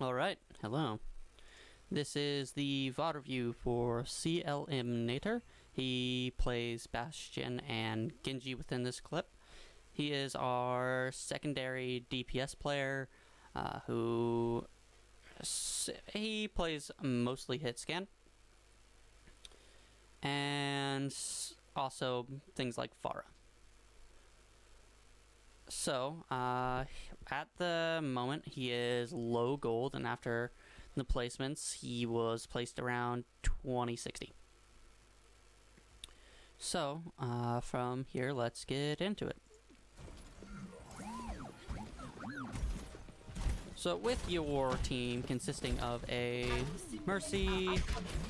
Alright, hello. This is the VOD review for CLMnator. He plays Bastion and Genji within this clip. He is our secondary DPS player who he plays mostly hit scan and also things like Pharah. So, at the moment, he is low gold, and after the placements, he was placed around 2060. So, from here, let's get into it. So, with your team consisting of a Mercy,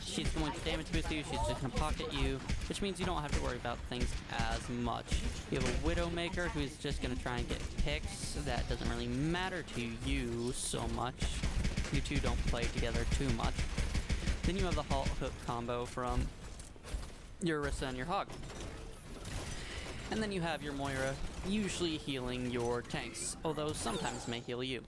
she's going to damage boost you, she's just going to pocket you, which means you don't have to worry about things as much. You have a Widowmaker who's just going to try and get picks. That doesn't really matter to you so much. You two don't play together too much. Then you have the Halt Hook combo from your Orisa and your Hog. And then you have your Moira, usually healing your tanks, although sometimes may heal you.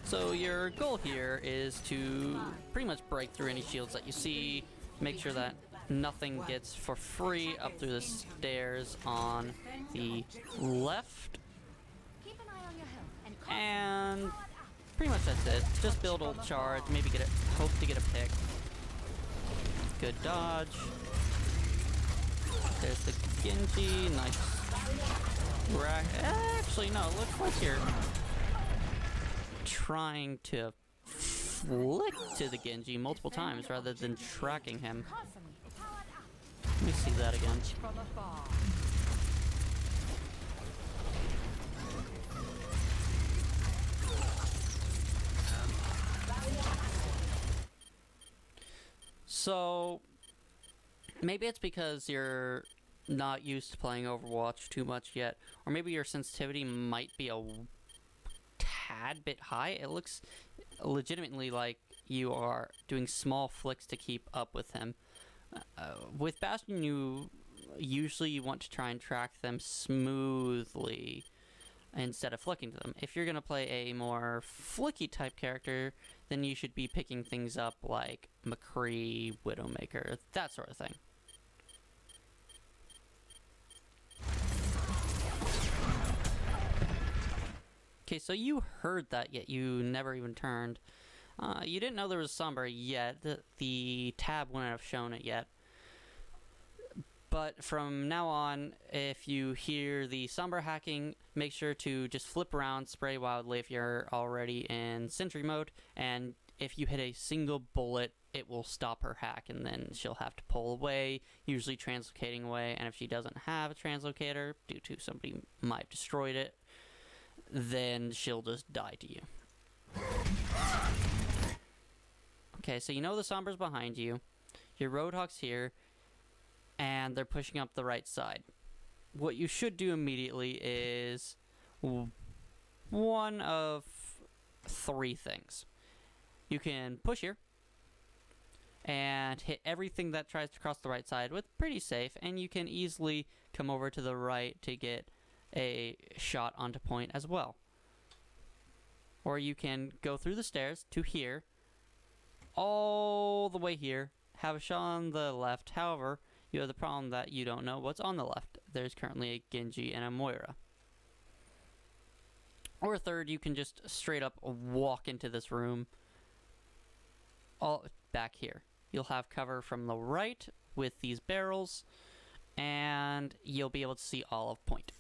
So your goal here is to pretty much break through any shields that you see, make sure that nothing gets for free up through the stairs on the left, and pretty much that's it. Just build ult charge, maybe hope to get a pick. Good dodge. There's the Genji, nice rack. Actually no, it looks like you're trying to flick to the Genji multiple times rather than tracking him. Let me see that again. So maybe it's because you're not used to playing Overwatch too much yet, or maybe your sensitivity might be a tad bit high. It looks legitimately like you are doing small flicks to keep up with him. With Bastion, you usually want to try and track them smoothly instead of flicking to them. If you're going to play a more flicky type character, then you should be picking things up like McCree, Widowmaker, that sort of thing. Okay, so you heard that, yet you never even turned. You didn't know there was Sombra yet. The tab wouldn't have shown it yet. But from now on, if you hear the Sombra hacking, make sure to just flip around, spray wildly if you're already in sentry mode, and if you hit a single bullet, it will stop her hack, and then she'll have to pull away, usually translocating away, and if she doesn't have a translocator, due to somebody might have destroyed it, then she'll just die to you. Okay, so you know the Sombra's behind you, your Roadhog's here, and they're pushing up the right side. What you should do immediately is one of three things. You can push here and hit everything that tries to cross the right side with pretty safe, and you can easily come over to the right to get a shot onto point as well. Or you can go through the stairs to here, all the way here, have a shot on the left. However, you have the problem that you don't know what's on the left. There's currently a Genji and a Moira. Or third, you can just straight up walk into this room, all back here. You'll have cover from the right with these barrels, and you'll be able to see all of point.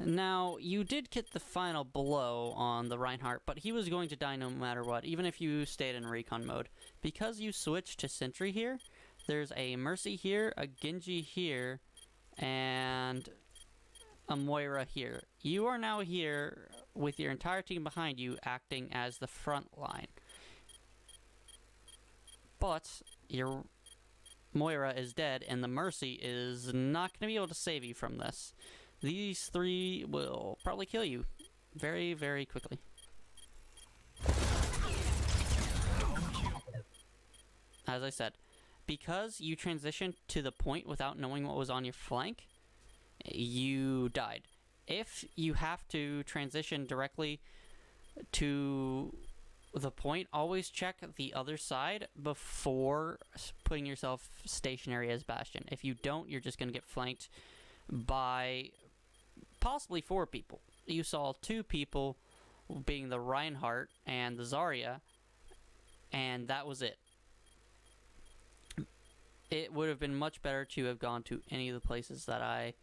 Now, you did get the final blow on the Reinhardt, but he was going to die no matter what, even if you stayed in recon mode. Because you switched to sentry here, there's a Mercy here, a Genji here, and a Moira here. You are now here with your entire team behind you acting as the front line. But your Moira is dead, and the Mercy is not going to be able to save you from this. These three will probably kill you very, very quickly. As I said, because you transitioned to the point without knowing what was on your flank, you died. If you have to transition directly to the point, always check the other side before putting yourself stationary as Bastion. If you don't, you're just going to get flanked by possibly 4 people. You saw 2 people, being the Reinhardt and the Zarya, and that was it. It would have been much better to have gone to any of the places that I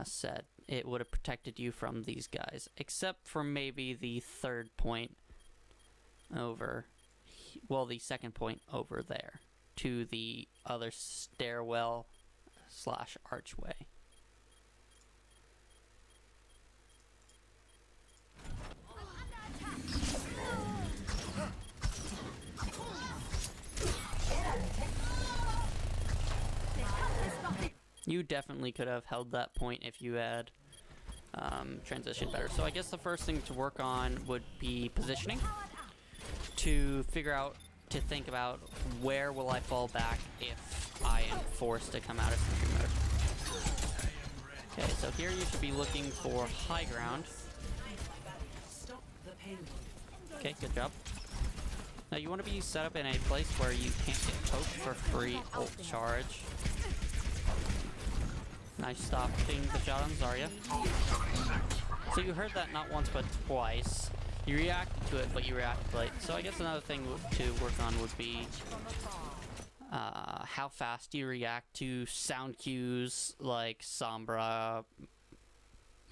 said. It would have protected you from these guys, except for maybe the 3rd point over, well, the 2nd point over there, to the other stairwell / archway. You definitely could have held that point if you had transitioned better. So I guess the first thing to work on would be positioning, to think about where will I fall back if I am forced to come out of sentry mode. Okay, so here you should be looking for high ground. Okay, good job. Now you want to be set up in a place where you can't get poked for free ult charge. Nice stopping the shot on Zarya. So you heard that not once but twice. You reacted to it, but you reacted late. So I guess another thing to work on would be how fast you react to sound cues like Sombra.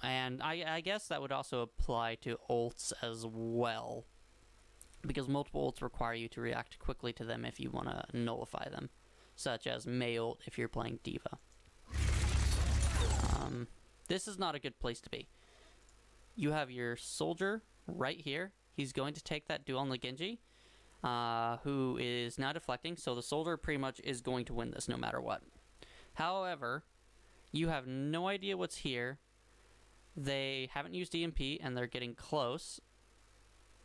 And I guess that would also apply to ults as well, because multiple ults require you to react quickly to them if you want to nullify them, such as Mei ult if you're playing Diva. This is not a good place to be. You have your soldier right here. He's going to take that duel on the Genji, who is now deflecting, so the soldier pretty much is going to win this no matter what. However, you have no idea what's here. They haven't used EMP, and they're getting close.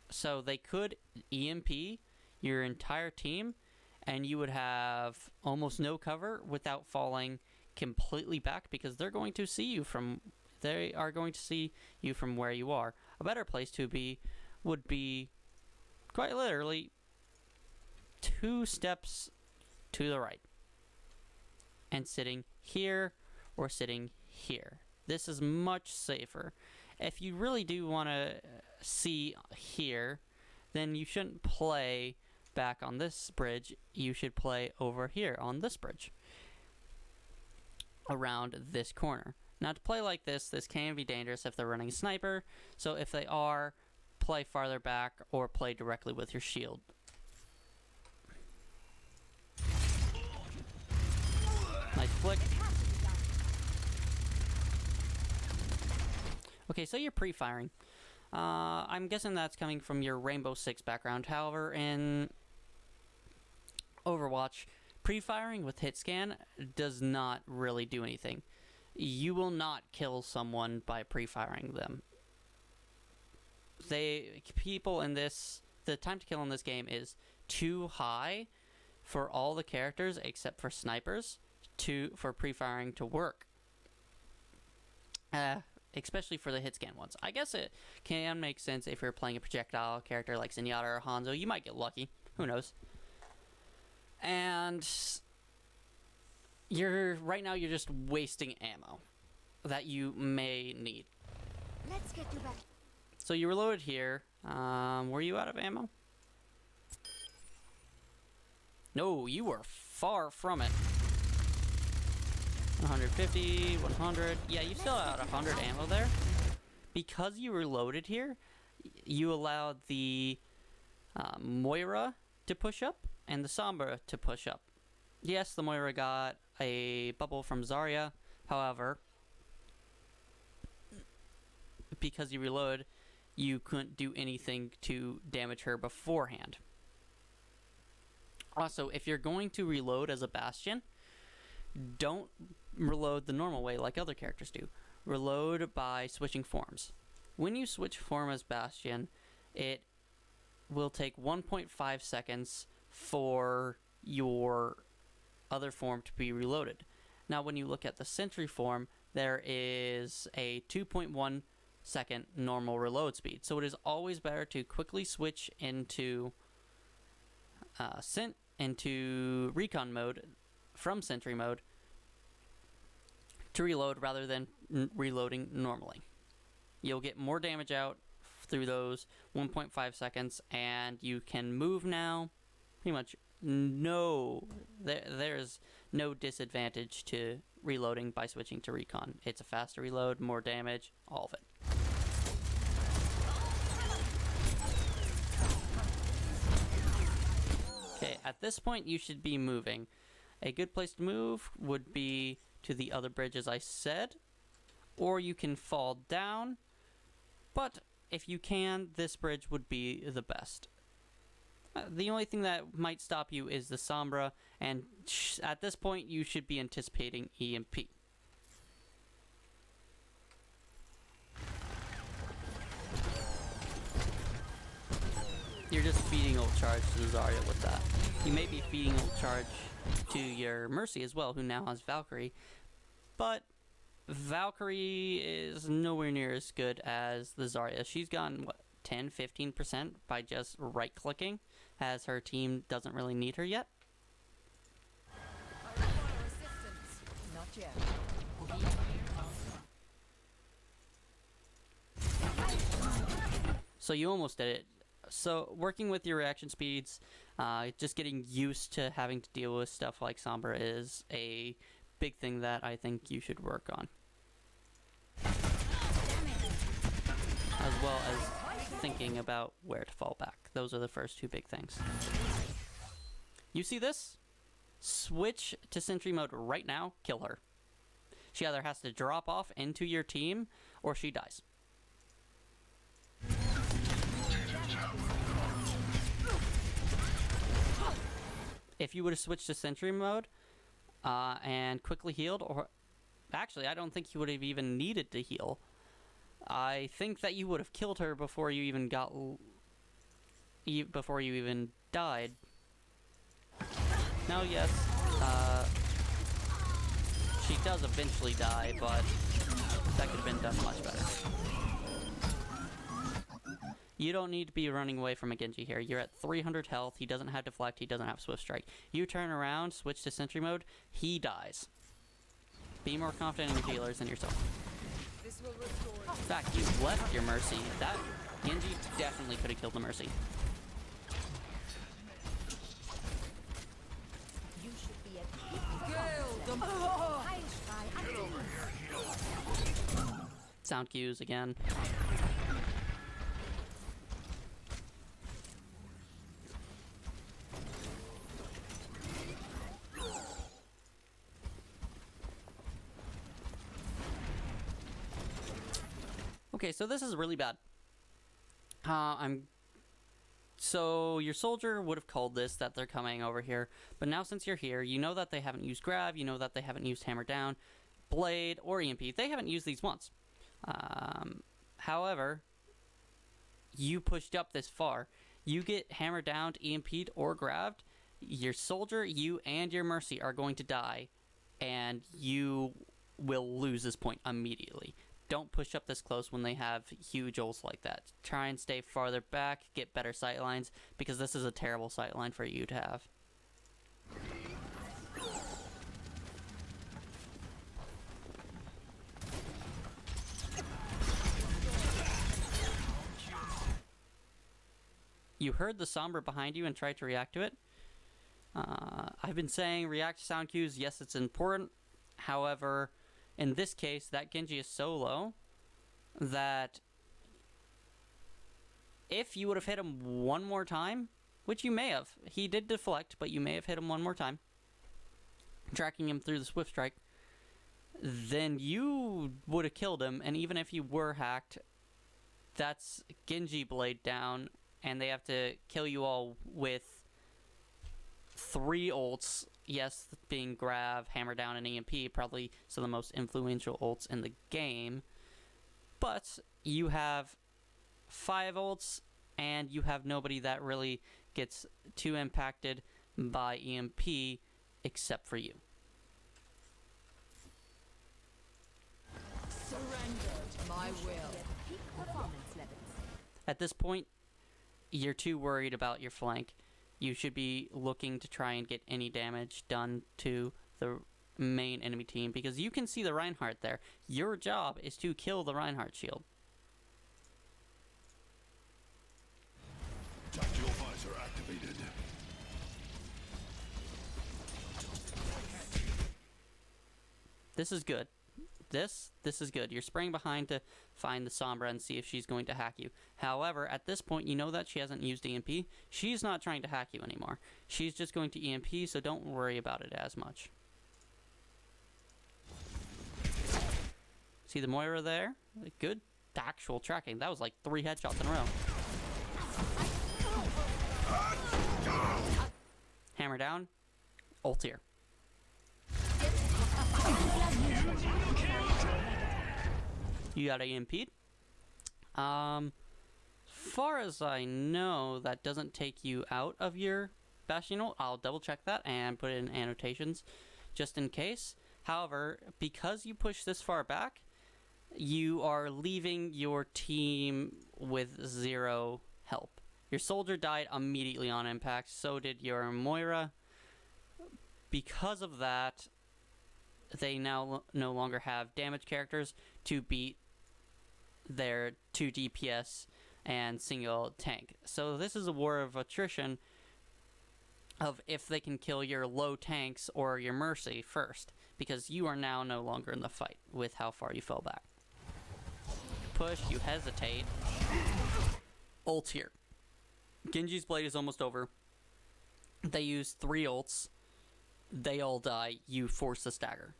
So they could EMP your entire team, and you would have almost no cover without falling completely back, because they are going to see you from where you are. A better place to be would be quite literally 2 steps to the right and sitting here or sitting here. This is much safer. If you really do want to see here, then you shouldn't play back on this bridge. You should play over here on this bridge, around this corner. Now, to play like this can be dangerous if they're running a sniper, so if they are, play farther back or play directly with your shield. Nice flick. Okay, so you're pre-firing. I'm guessing that's coming from your Rainbow Six background. However, in Overwatch, pre-firing with hit scan does not really do anything. You will not kill someone by pre-firing them. People in this, the time to kill in this game is too high for all the characters except for snipers for pre-firing to work. Especially for the hit scan ones. I guess it can make sense if you're playing a projectile character like Zenyatta or Hanzo. You might get lucky. Who knows? And right now you're just wasting ammo that you may need. Let's get you back. So you reloaded here. Were you out of ammo? No, you were far from it. 150, 100. Yeah, you still had 100 ammo there. Because you reloaded here, you allowed the Moira to push up and the Sombra to push up. Yes, the Moira got a bubble from Zarya. However, because you reloaded, you couldn't do anything to damage her beforehand. Also, if you're going to reload as a Bastion, don't reload the normal way like other characters do. Reload by switching forms. When you switch form as Bastion, it will take 1.5 seconds for your other form to be reloaded. Now, when you look at the Sentry form, there is a 2.1 second normal reload speed. So it is always better to quickly switch into into recon mode from Sentry mode to reload rather than reloading normally. You'll get more damage out through those 1.5 seconds, and you can move now. Pretty much there's no disadvantage to reloading by switching to recon. It's a faster reload, more damage, all of it. Okay, at this point you should be moving. A good place to move would be to the other bridge, as I said, or you can fall down, but if you can, this bridge would be the best. The only thing that might stop you is the Sombra, and at this point you should be anticipating EMP. You're just feeding ult charge to Zarya with that. You may be feeding ult charge to your Mercy as well, who now has Valkyrie, but Valkyrie is nowhere near as good as the Zarya. She's gotten, what, 10-15% by just right-clicking, as her team doesn't really need her yet. Not yet. So you almost did it. So working with your reaction speeds, just getting used to having to deal with stuff like Sombra is a big thing that I think you should work on. As well as thinking about where to fall back. Those are the first two big things. You see this? Switch to Sentry mode right now, kill her. She either has to drop off into your team, or she dies. If you would have switched to Sentry mode and quickly healed, or actually, I don't think you would have even needed to heal. I think that you would have killed her before you even got before you even died. Now, yes, she does eventually die, but that could have been done much better. You don't need to be running away from a Genji here. You're at 300 health. He doesn't have Deflect. He doesn't have Swift Strike. You turn around, switch to Sentry mode, he dies. Be more confident in your healers than yourself. In fact, you left your Mercy. That Genji definitely could have killed the Mercy. You should be at Sound cues again. Okay, so this is really bad. So your soldier would have called this, that they're coming over here, but now since you're here, you know that they haven't used Grav, you know that they haven't used Hammer Down, Blade, or EMP. They haven't used these once. However, you pushed up this far. You get Hammer Down, EMP'd, or Grabbed, your soldier, you, and your Mercy are going to die, and you will lose this point immediately. Don't push up this close when they have huge ults like that. Try and stay farther back, get better sight lines, because this is a terrible sight line for you to have. You heard the Sombra behind you and tried to react to it. I've been saying react to sound cues, yes, it's important. However, in this case, that Genji is so low that if you would have hit him one more time, which you may have, he did deflect, but you may have hit him one more time, tracking him through the Swift Strike, then you would have killed him, and even if you were hacked, that's Genji Blade down, and they have to kill you all with 3 ults. Yes, being Grav, Hammer Down, and EMP, probably some of the most influential ults in the game. But you have 5 ults, and you have nobody that really gets too impacted by EMP except for you. Surrender to my will. Peak performance levels. At this point, you're too worried about your flank. You should be looking to try and get any damage done to the main enemy team, because you can see the Reinhardt there. Your job is to kill the Reinhardt shield. Tactical visor activated. This is good. This is good. You're spraying behind to find the Sombra and see if she's going to hack you. However, at this point, you know that she hasn't used EMP. She's not trying to hack you anymore. She's just going to EMP, so don't worry about it as much. See the Moira there? Good actual tracking. That was like 3 headshots in a row. Hammer down. Ult here. You got EMP'd. Far as I know, that doesn't take you out of your Bastion ult. I'll double check that and put it in annotations just in case. However, because you push this far back, you are leaving your team with 0 help. Your soldier died immediately on impact, so did your Moira. Because of that, they now no longer have damage characters to beat their 2 DPS and single tank. So this is a war of attrition of if they can kill your low tanks or your Mercy first, because you are now no longer in the fight with how far you fell back. Push, you hesitate. Ult here. Genji's blade is almost over. They use 3 ults. They all die. You force the stagger.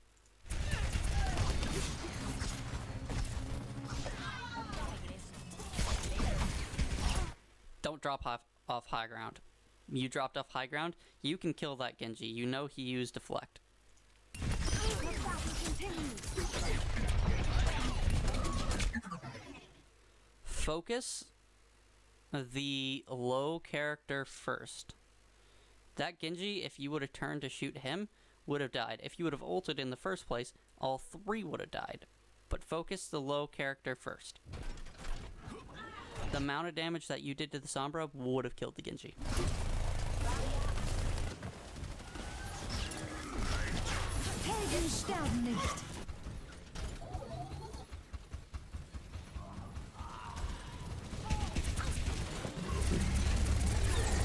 Don't drop off high ground. You dropped off high ground, you can kill that Genji. You know he used deflect. Focus the low character first. That Genji, if you would have turned to shoot him, would have died. If you would have ulted in the first place, all 3 would have died. But focus the low character first. The amount of damage that you did to the Sombra would have killed the Genji.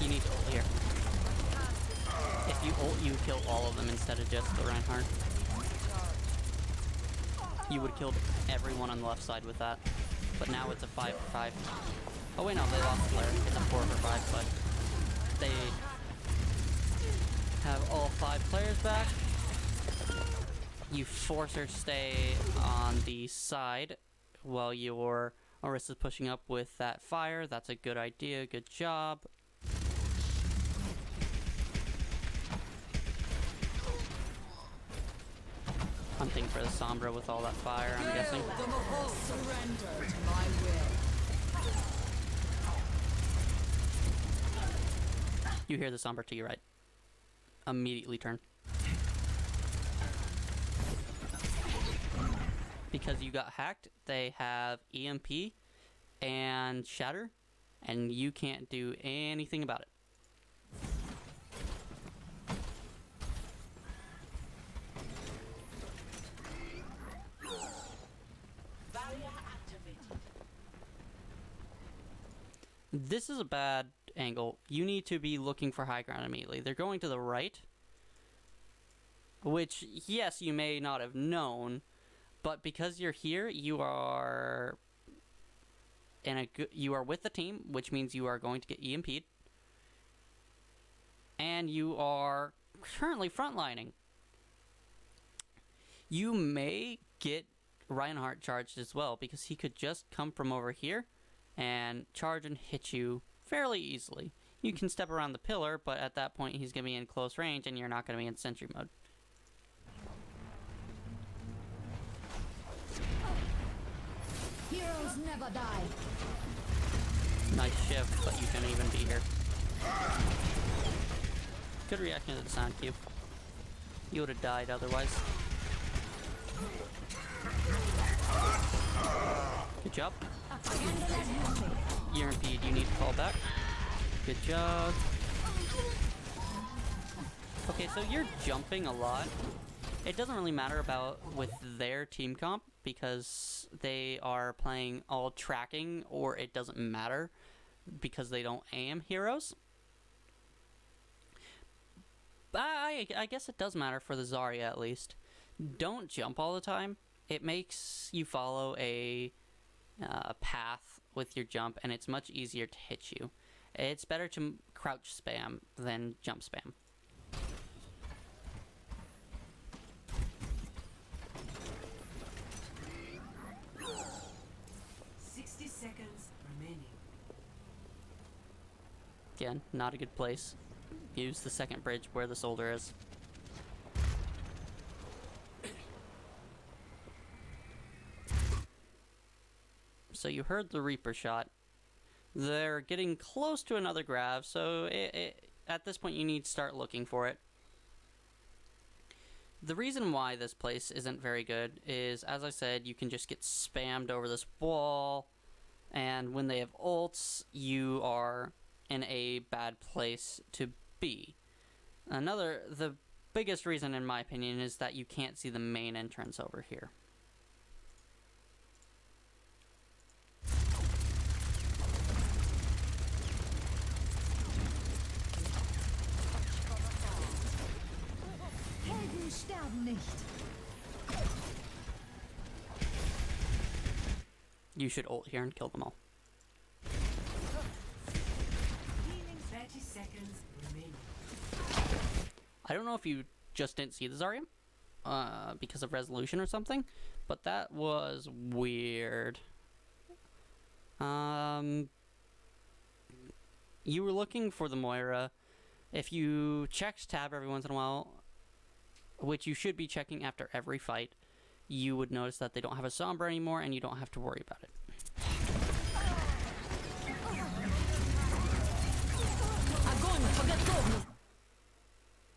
You need to ult here. If you ult, you kill all of them instead of just the Reinhardt. You would have killed everyone on the left side with that. But now it's a 5 for 5. Oh wait, no, they lost the player. It's a 4 for 5, but they have all 5 players back. You force her to stay on the side while your Orisa's pushing up with that fire. That's a good idea. Good job. Hunting for the Sombra with all that fire, I'm guessing. Surrender to my will. You hear the Sombra to your right. Immediately turn. Because you got hacked, they have EMP and Shatter, and you can't do anything about it. This is a bad angle. You need to be looking for high ground immediately. They're going to the right, which, yes, you may not have known, but because you're here, you are you are with the team, which means you are going to get EMP'd, and you are currently frontlining. You may get Reinhardt charged as well, because he could just come from over here and charge and hit you fairly easily. You can step around the pillar, but at that point he's going to be in close range and you're not going to be in sentry mode. Heroes never die. Nice shift, but you shouldn't even be here. Good reaction to the sound cue. You would have died otherwise. Good job. You're impeded. You need to fall back. Good job. Okay, so you're jumping a lot. It doesn't really matter about with their team comp because they are playing all tracking, or it doesn't matter because they don't aim heroes. But I guess it does matter for the Zarya at least. Don't jump all the time. It makes you follow a path with your jump, and it's much easier to hit you. It's better to crouch spam than jump spam. Again, not a good place. Use the second bridge where the soldier is. So you heard the Reaper shot. They're getting close to another grav, so at this point you need to start looking for it. The reason why this place isn't very good is, as I said, you can just get spammed over this wall, and when they have ults, you are in a bad place to be. The biggest reason in my opinion is that you can't see the main entrance over here. Helden sterben nicht. You should ult here and kill them all. 30 seconds remaining. I don't know if you just didn't see the Zarya because of resolution or something, but that was weird. You were looking for the Moira. If you checked tab every once in a while, which you should be checking after every fight, you would notice that they don't have a Sombra anymore, and you don't have to worry about it.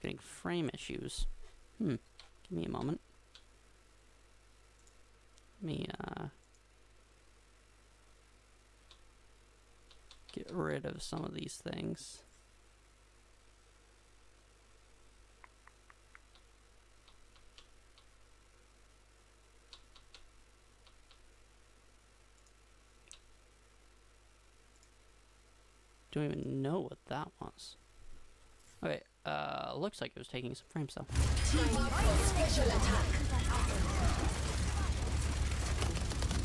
Getting frame issues. Give me a moment. Let me get rid of some of these things. Don't even know what that was. Okay, looks like it was taking some frames though. Special attack.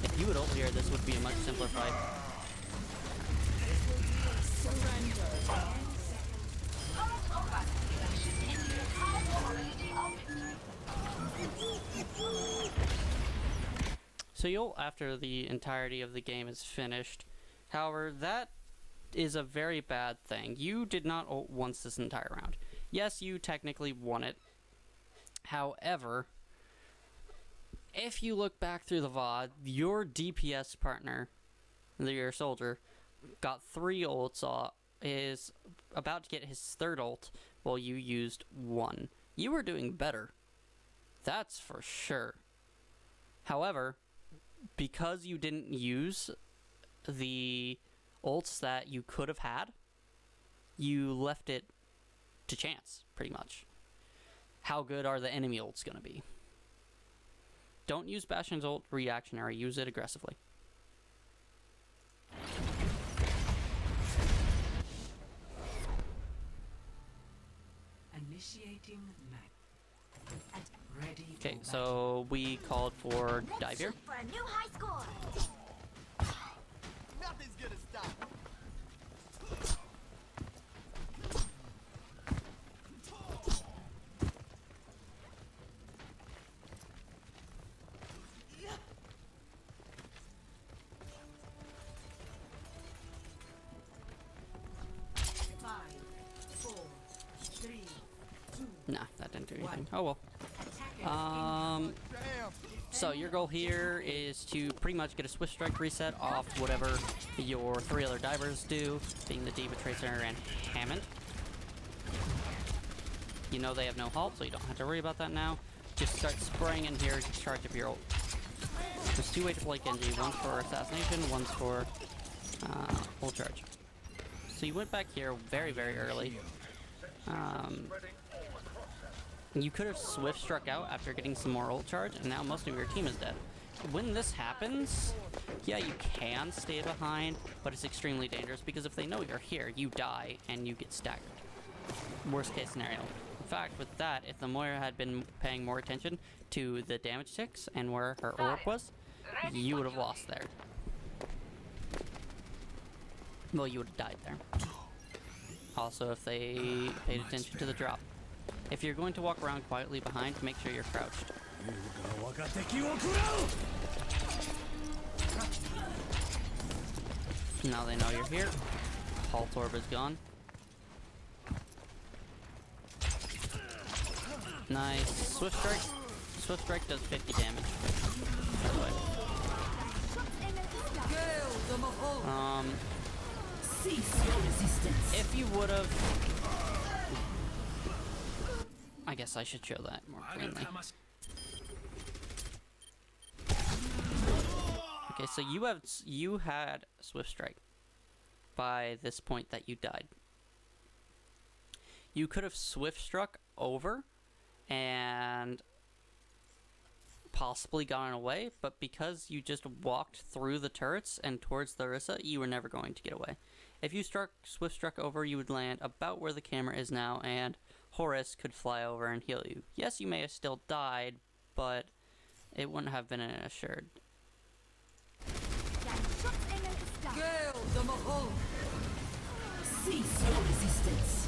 If you would ult here, this would be a much simpler fight. So you'll ult after the entirety of the game is finished. However, that is a very bad thing. You did not ult once this entire round. Yes, you technically won it. However, if you look back through the VOD, your DPS partner, your soldier, got 3 ults, is about to get his 3rd ult while you used 1. You were doing better. That's for sure. However, because you didn't use the ults that you could have had, you left it to chance, pretty much. How good are the enemy ults going to be? Don't use Bastion's ult reactionary, use it aggressively. Initiating map. Ready. Okay, so we called for dive here. For a new high score. Nothing's gonna stop. Nah, that didn't do anything. Oh well. So your goal here is to pretty much get a Swift Strike reset off whatever your 3 other divers do, being the Diva Tracer and Hammond. You know they have no halt, so you don't have to worry about that now. Just start spraying in here to charge up your ult. There's two ways to play Genji. One's for assassination, one's for ult charge. So you went back here very, very early. You could have swift struck out after getting some more ult charge, and now most of your team is dead. When this happens, yeah, you can stay behind, but it's extremely dangerous because if they know you're here, you die and you get staggered. Worst case scenario. In fact, with that, if the Moira had been paying more attention to the damage ticks and where her orb was, you would have lost there. Well, you would have died there. Also, if they paid attention to the drop. If you're going to walk around quietly behind, make sure you're crouched. Now they know you're here. Halt orb is gone. Nice. Swift strike. Swift strike does 50 damage. By the way. If you would have, I guess I should show that more cleanly. Okay, so you had swift strike by this point that you died. You could have swift struck over and possibly gotten away, but because you just walked through the turrets and towards Larissa, you were never going to get away. If you swift struck over, you would land about where the camera is now, and Horus could fly over and heal you. Yes, you may have still died, but it wouldn't have been assured. Cease your resistance.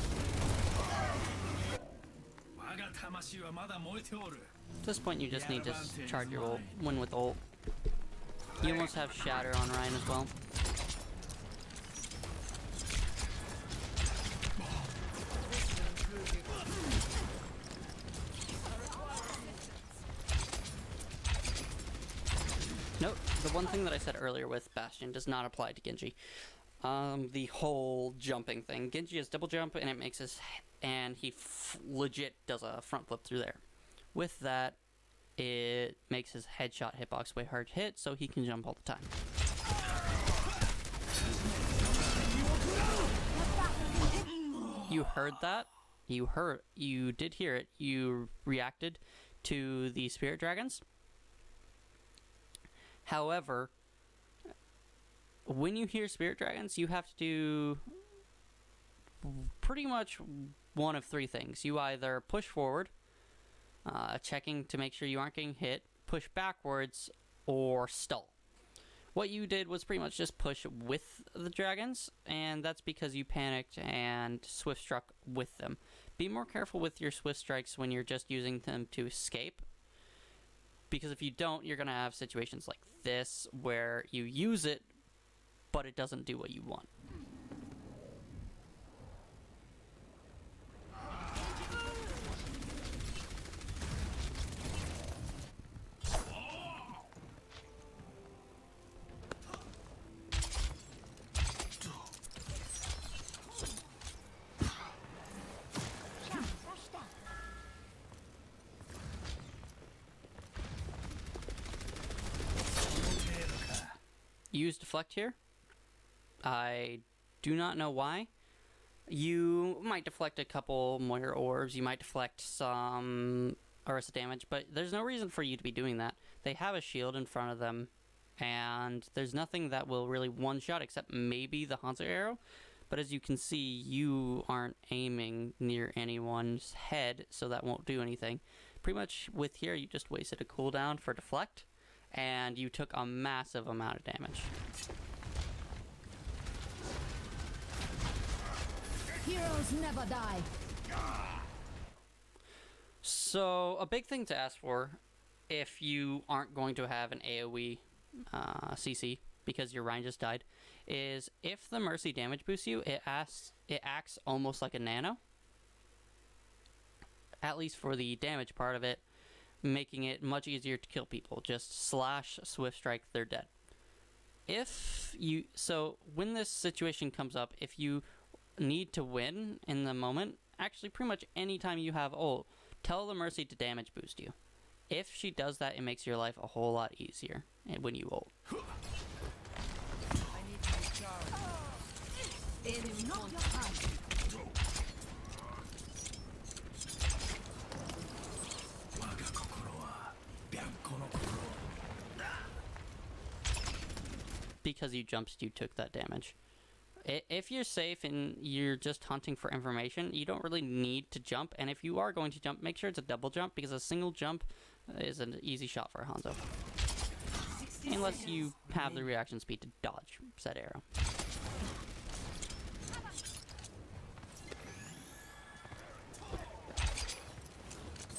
At this point, you just need to charge your ult, win with ult. You almost have Shatter on Ryan as well. Note, the one thing that I said earlier with Bastion does not apply to Genji. The whole jumping thing. Genji has double jump and it makes his... and he legit does a front flip through there. With that, it makes his headshot hitbox way hard to hit, so he can jump all the time. You heard that. You did hear it. You reacted to the spirit dragons. However, when you hear spirit dragons, you have to do pretty much one of three things. You either push forward, checking to make sure you aren't getting hit, push backwards, or stall. What you did was pretty much just push with the dragons, and that's because you panicked and swift struck with them. Be more careful with your swift strikes when you're just using them to escape, because if you don't, you're going to have situations like this where you use it, but it doesn't do what you want. Use deflect here. I do not know why. You might deflect a couple Moira orbs, you might deflect some Orisa damage, but there's no reason for you to be doing that. They have a shield in front of them, and there's nothing that will really one-shot except maybe the Hanzo arrow. But as you can see, you aren't aiming near anyone's head, so that won't do anything. Pretty much with here, you just wasted a cooldown for deflect, and you took a massive amount of damage. Heroes never die. So, a big thing to ask for if you aren't going to have an AoE CC, because your Rhine just died, is if the Mercy damage boosts you, it acts almost like a nano. At least for the damage part of it, making it much easier to kill people. Just slash swift strike, they're dead. So when this situation comes up, if you need to win in the moment, actually pretty much any time you have ult, tell the Mercy to damage boost you. If she does that, it makes your life a whole lot easier when you ult. I need to recharge. In not your time. Because you jumped, you took that damage. If you're safe and you're just hunting for information, you don't really need to jump. And if you are going to jump, make sure it's a double jump, because a single jump is an easy shot for a Hanzo. Unless you have the reaction speed to dodge said arrow.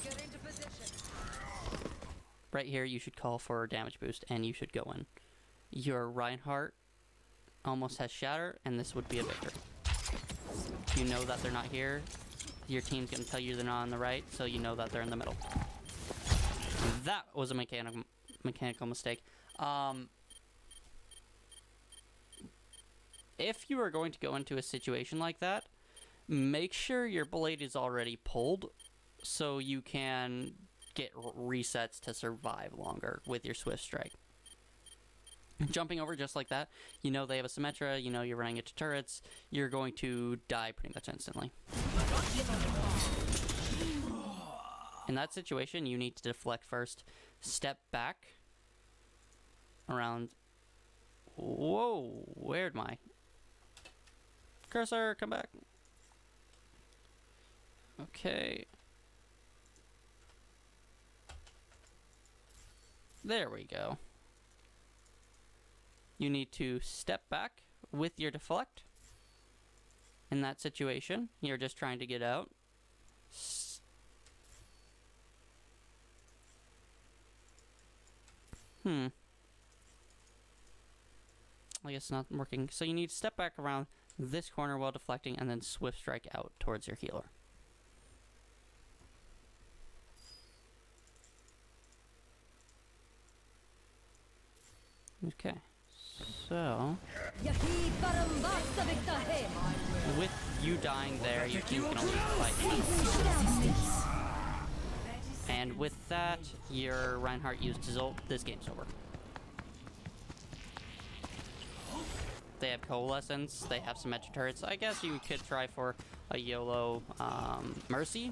Get into position. Right here, you should call for a damage boost, and you should go in. Your Reinhardt almost has Shatter, and this would be a victory. You know that they're not here. Your team's going to tell you they're not on the right, so you know that they're in the middle. That was a mechanical mistake. If you are going to go into a situation like that, make sure your blade is already pulled so you can get resets to survive longer with your Swift Strike. Jumping over just like that, you know they have a Symmetra, you know you're running into turrets, you're going to die pretty much instantly. In that situation, you need to deflect first, step back around. Whoa, where'd my cursor come back? Okay. There we go. You need to step back with your deflect. In that situation, you're just trying to get out. I guess not working. So you need to step back around this corner while deflecting and then Swift Strike out towards your healer. Okay. So, with you dying there, your team can only fight you. And with that, your Reinhardt used his ult. This game's over. They have Coalescence, they have Symmetra turrets. I guess you could try for a YOLO Mercy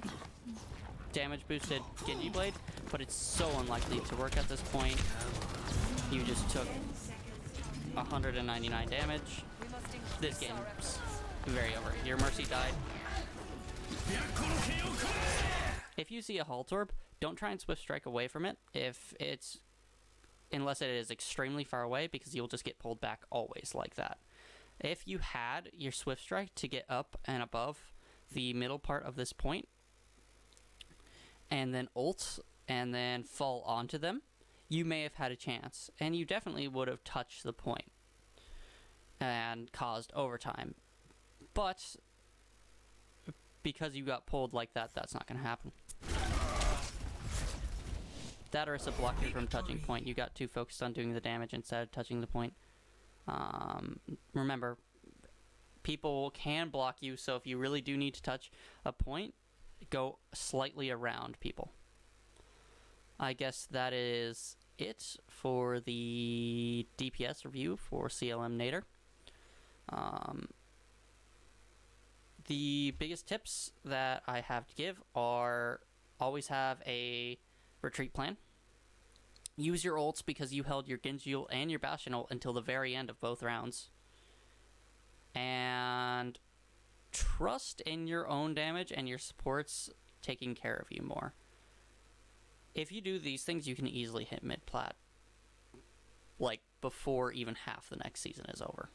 damage boosted Genji Blade, but it's so unlikely to work at this point. You just took 199 damage. This game's very over. Your Mercy died. If you see a Halt Orb, don't try and Swift Strike away from it unless it is extremely far away, because you'll just get pulled back always like that. If you had your Swift Strike to get up and above the middle part of this point, and then ult, and then fall onto them, you may have had a chance, and you definitely would have touched the point and caused overtime. But because you got pulled like that, that's not going to happen. That or it's a block you from touching point. You got too focused on doing the damage instead of touching the point. Remember, people can block you, so if you really do need to touch a point, go slightly around people. I guess that is it for the DPS review for CLMnator. The biggest tips that I have to give are always have a retreat plan. Use your ults because you held your Genji ult and your Bastion ult until the very end of both rounds. And trust in your own damage and your supports taking care of you more. If you do these things, you can easily hit mid-plat, like before even half the next season is over.